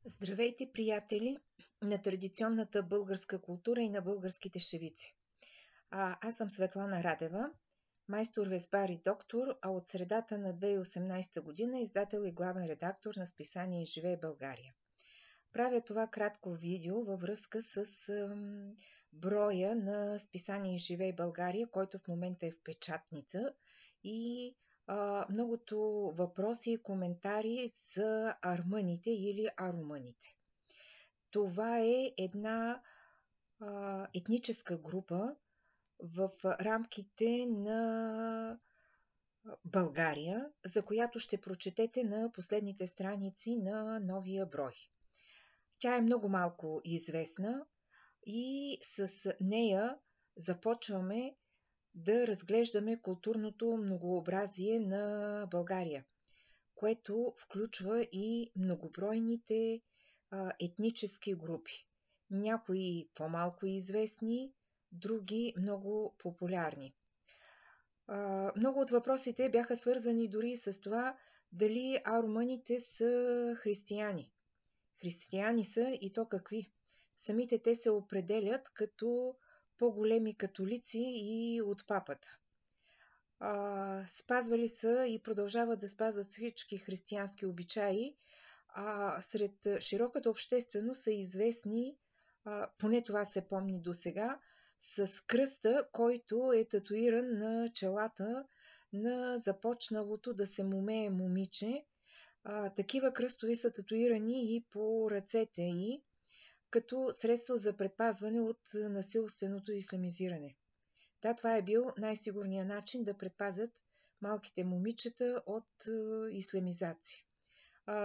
Здравейте, приятели на традиционната българска култура и на българските шевици. Аз съм Светлана Радева, майстор везбар и доктор, а от средата на 2018 година издател и главен редактор на списание "Живей България". Правя това кратко видео във връзка с броя на списание "Живей България", който в момента е в печатница, и многото въпроси и коментари за армъните или арумъните. Това е една етническа група в рамките на България, за която ще прочетете на последните страници на новия брой. Тя е много малко известна и с нея започваме да разглеждаме културното многообразие на България, което включва и многобройните етнически групи. Някои по-малко известни, други много популярни. Много от въпросите бяха свързани дори с това дали арумъните са християни. Християни са, и то какви. Самите те се определят като по-големи католици и от папата. Спазвали са и продължават да спазват всички християнски обичаи, сред широката общественост са известни, поне това се помни досега, с кръста, който е татуиран на челата на започналото да се момее момиче. Такива кръстови са татуирани и по ръцете й, като средство за предпазване от насилственото ислямизиране. Да, това е бил най-сигурният начин да предпазят малките момичета от ислямизация.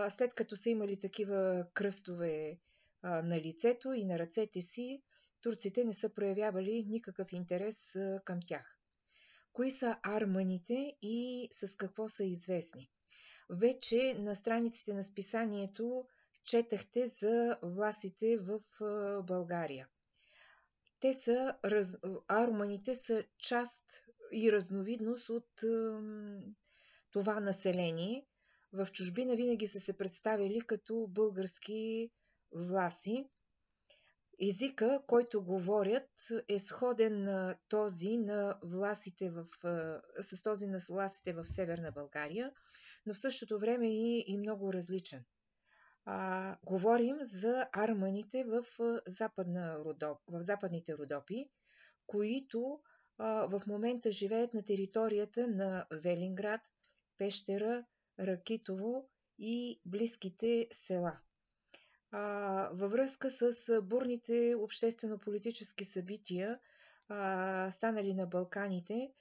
След като са имали такива кръстове на лицето и на ръцете си, турците не са проявявали никакъв интерес към тях. Кои са армъните и с какво са известни? Вече на страниците на списанието четахте за власите в България. Арумъните са част и разновидност от това население. В чужбина винаги са се представили като български власи. Езика, който говорят, е сходен на този на власите в Северна България, но в същото време и много различен. Говорим за армъните в западните Родопи, които в момента живеят на територията на Велинград, Пещера, Ракитово и близките села. Във връзка с бурните обществено-политически събития, станали на Балканите,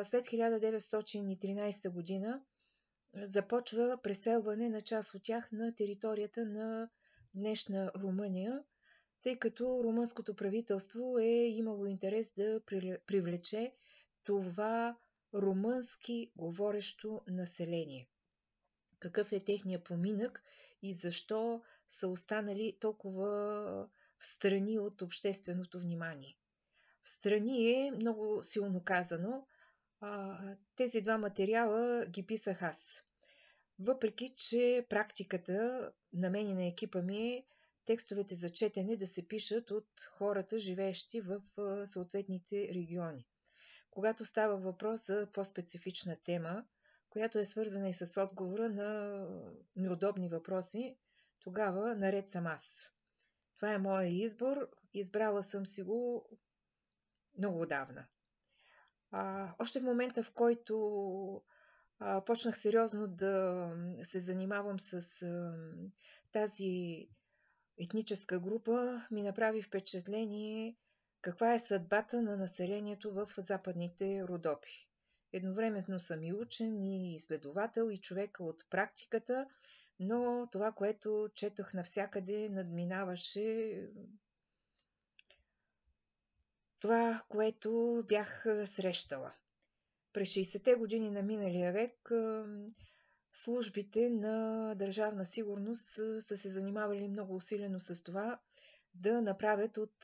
след 1913 година започва преселване на част от тях на територията на днешна Румъния, тъй като румънското правителство е имало интерес да привлече това румънски говорещо население. Какъв е техният поминък и защо са останали толкова встрани от общественото внимание? Встрани е много силно казано. Тези два материала ги писах аз. Въпреки че практиката на мен и на екипа ми е текстовете за четене да се пишат от хората, живеещи в съответните региони. Когато става въпрос за по-специфична тема, която е свързана и с отговора на неудобни въпроси, тогава наред съм аз. Това е моят избор. Избрала съм си го много отдавна. Още в момента, в който почнах сериозно да се занимавам с тази етническа група, ми направи впечатление каква е съдбата на населението в западните Родопи. Едновременно съм и учен, и изследовател, и човек от практиката, но това, което четох навсякъде, надминаваше това, което бях срещала. През 60-те години на миналия век службите на Държавна сигурност са се занимавали много усилено с това да направят от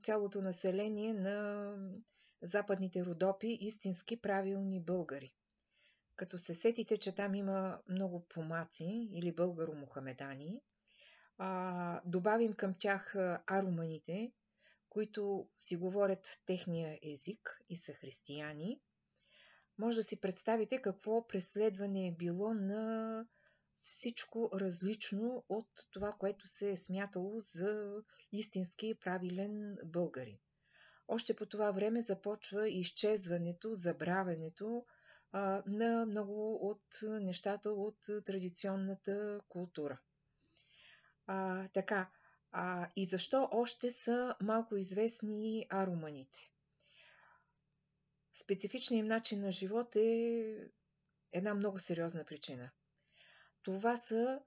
цялото население на западните Родопи истински правилни българи. Като се сетите, че там има много помаци или българо-мухамедани, добавим към тях аруманите, които си говорят техния език и са християни, може да си представите какво преследване е било на всичко различно от това, което се е смятало за истински правилен българин. Още по това време започва изчезването, забравянето на много от нещата от традиционната култура. Така, и защо още са малко известни аруманите? Специфичният им начин на живот е една много сериозна причина. Това са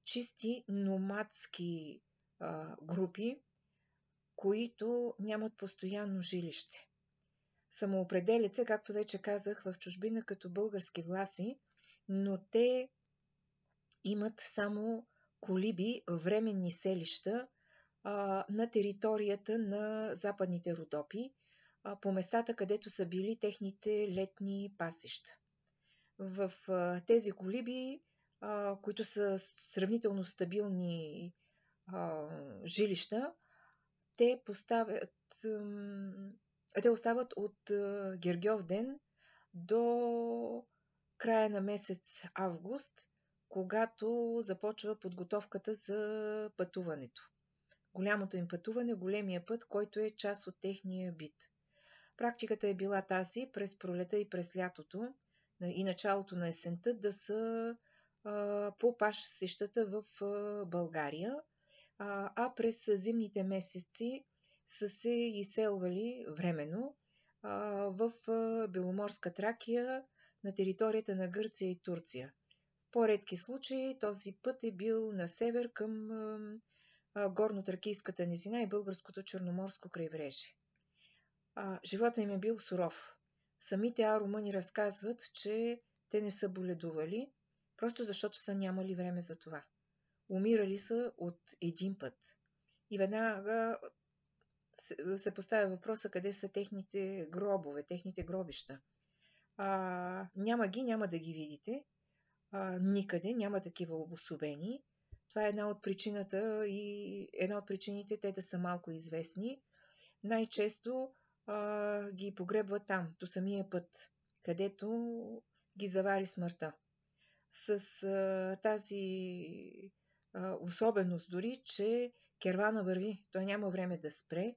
чисти номадски групи, които нямат постоянно жилище. Самоопределят се, както вече казах, в чужбина като български власи, но те имат само колиби, временни селища на територията на западните Родопи, по местата, където са били техните летни пасища. В тези колиби, които са сравнително стабилни жилища, те остават от Гергьовден до края на месец август, когато започва подготовката за пътуването. Голямото им пътуване, големия път, който е част от техния бит. Практиката е била тази през пролета и през лятото и началото на есента да са по пасищата в България, а през зимните месеци са се изселвали временно в Беломорска Тракия на територията на Гърция и Турция. В по-редки случаи този път е бил на север към Горно-Тракийската низина и Българското черноморско крайбрежие. Животът им е бил суров. Самите арумъни разказват, че те не са боледували, просто защото са нямали време за това. Умирали са от един път. И веднага се поставя въпроса къде са техните гробове, техните гробища. Няма да ги видите никъде, няма такива обособени. Това е една от причините те да са малко известни. Най-често ги погребват там, до самия път, където ги завари смъртта. С тази особеност дори, че кервана върви, той няма време да спре,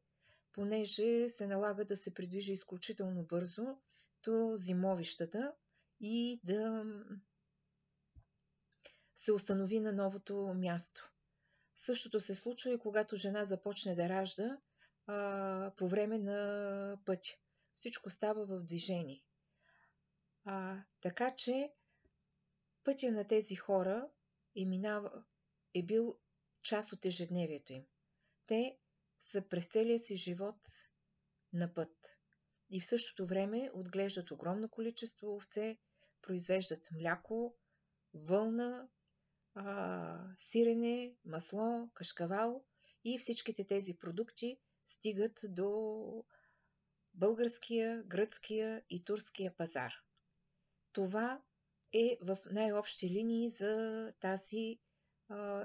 понеже се налага да се придвижи изключително бързо до зимовищата и да се установи на новото място. Същото се случва и когато жена започне да ражда по време на пътя. Всичко става в движение. Така че пътя на тези хора е бил част от ежедневието им. Те са през целия си живот на път. И в същото време отглеждат огромно количество овце, произвеждат мляко, вълна, сирене, масло, кашкавал и всичките тези продукти стигат до българския, гръцкия и турския пазар. Това е в най-общи линии за тази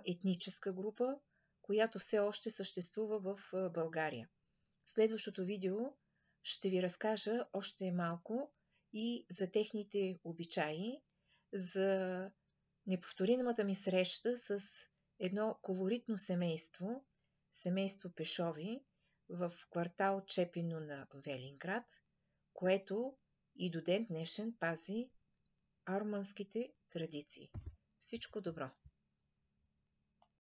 етническа група, която все още съществува в България. В следващото видео ще ви разкажа още малко и за техните обичаи, за неповторимата ми среща с едно колоритно семейство Пешови в квартал Чепино на Велинград, което и до ден днешен пази арумънските традиции. Всичко добро!